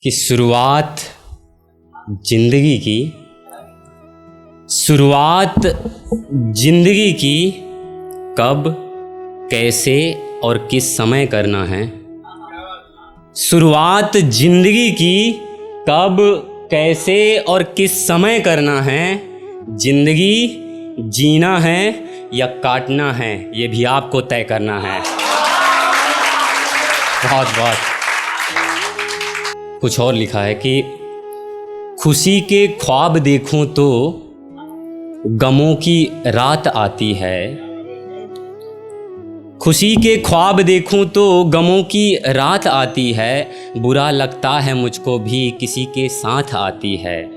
कि शुरुआत जिंदगी की कब, कैसे और किस समय करना है। शुरुआत जिंदगी की कब, कैसे और किस समय करना है। जिंदगी जीना है या काटना है, ये भी आपको तय करना है। बहुत कुछ और लिखा है कि खुशी के ख्वाब देखूं तो गमों की रात आती है। खुशी के ख्वाब देखूं तो गमों की रात आती है। बुरा लगता है मुझको भी किसी के साथ आती है।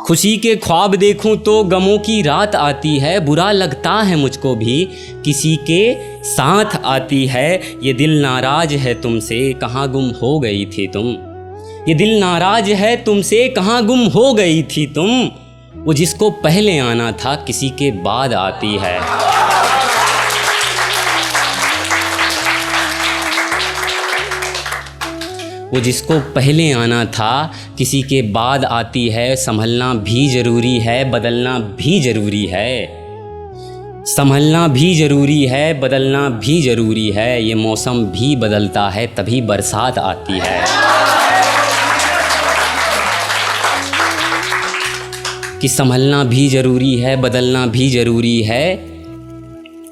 खुशी के ख्वाब देखूं तो गमों की रात आती है। बुरा लगता है मुझको भी किसी के साथ आती है। ये दिल नाराज है तुमसे, कहाँ गुम हो गई थी तुम। ये दिल नाराज है तुमसे, कहाँ गुम हो गई थी तुम। वो जिसको पहले आना था किसी के बाद आती है। वो जिसको पहले आना था किसी के बाद आती है। संभलना भी ज़रूरी है, बदलना भी ज़रूरी है। संभलना भी ज़रूरी है, बदलना भी ज़रूरी है। ये मौसम भी बदलता है तभी बरसात आती है। कि संभलना भी ज़रूरी है, बदलना भी ज़रूरी है।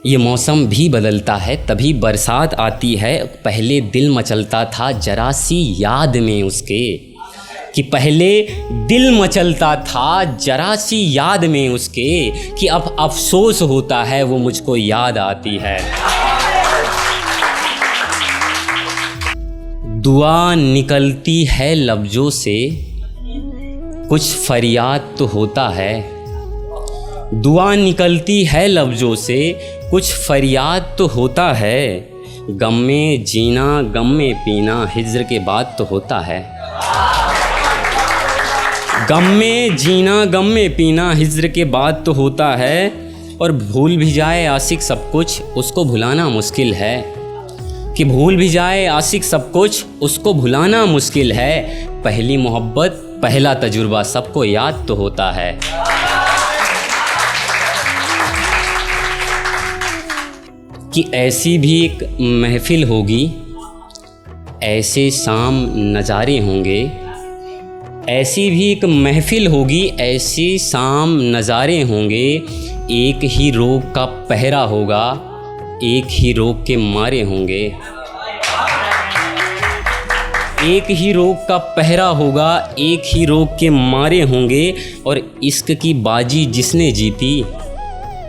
ये मौसम भी बदलता है तभी बरसात आती है। पहले दिल मचलता था जरा सी याद में उसके। कि पहले दिल मचलता था जरा सी याद में उसके। कि अब अफसोस होता है वो मुझको याद आती है। दुआ निकलती है लफ्ज़ों से, कुछ फरियाद तो होता है। दुआ निकलती है लफ्ज़ों से, कुछ फरियाद तो होता है। गम में जीना, गम में पीना, हिज्र के बाद तो होता है। गम में जीना, गम में पीना, हिज्र के बाद तो होता है। और भूल भी जाए आशिक सब कुछ, उसको भुलाना मुश्किल है। कि भूल भी जाए आशिक सब कुछ, उसको भुलाना मुश्किल है। पहली मोहब्बत, पहला तजुर्बा, सबको याद तो होता है। कि ऐसी भी एक महफिल होगी, ऐसे शाम नज़ारे होंगे। ऐसी भी एक महफिल होगी, ऐसे शाम नज़ारे होंगे। एक ही रोग का पहरा होगा, एक ही रोग के मारे होंगे। एक ही रोग का पहरा होगा, एक ही रोग के मारे होंगे। और इश्क की बाजी जिसने जीती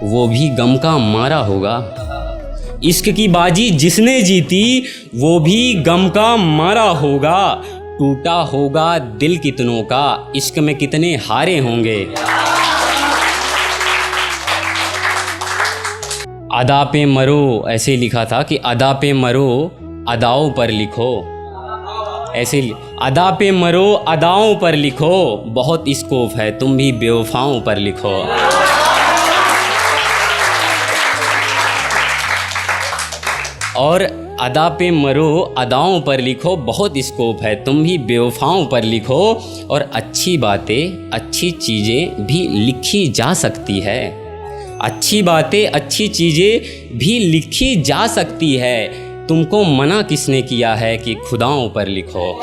वो भी गम का मारा होगा। इश्क की बाजी जिसने जीती वो भी गम का मारा होगा। टूटा होगा दिल कितनों का, इश्क में कितने हारे होंगे। अदा पे मरो, ऐसे लिखा था कि अदा पे मरो, अदाओं पर लिखो। ऐसे अदा पे मरो, अदाओं पर लिखो। बहुत स्कोप है, तुम भी बेवफाओं पर लिखो। और अदा पे मरो, अदाओं पर लिखो। बहुत स्कोप है, तुम भी बेवफाओं पर लिखो। और अच्छी बातें, अच्छी चीज़ें भी लिखी जा सकती है। अच्छी बातें, अच्छी चीज़ें भी लिखी जा सकती है। तुमको मना किसने किया है कि खुदाओं पर लिखो।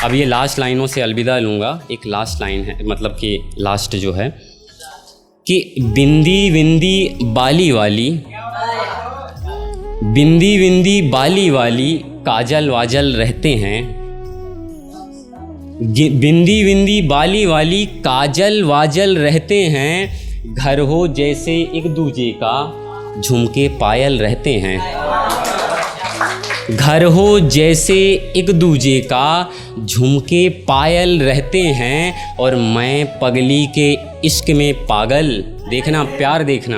अब ये लास्ट लाइनों से अलविदा लूँगा। एक लास्ट लाइन है, मतलब कि लास्ट जो है कि बिंदी बिंदी बाली वाली, बिंदी बिंदी बाली वाली, काजल वाजल रहते हैं। बिंदी बिंदी बाली वाली, काजल वाजल रहते हैं। घर हो जैसे एक दूजे का, झुमके पायल रहते हैं। घर हो जैसे एक दूजे का, झुमके पायल रहते हैं। और मैं पगली के इश्क में पागल, देखना प्यार देखना,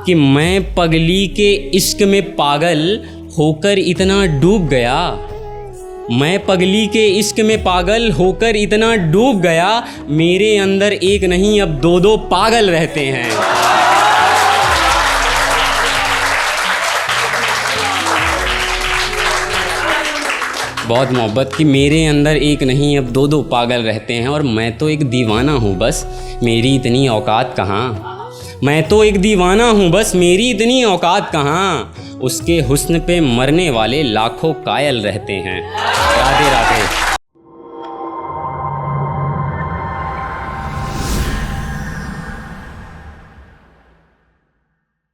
कि मैं पगली के इश्क में पागल होकर इतना डूब गया। मैं पगली के इश्क में पागल होकर इतना डूब गया। मेरे अंदर एक नहीं अब दो दो पागल रहते हैं। बहुत मोहब्बत कि मेरे अंदर एक नहीं अब दो दो पागल रहते हैं और मैं तो एक दीवाना हूँ बस, मेरी इतनी औकात कहाँ। मैं तो एक दीवाना हूँ बस, मेरी इतनी औकात कहाँ। उसके हुस्न पे मरने वाले लाखों कायल रहते हैं। राधे राधे।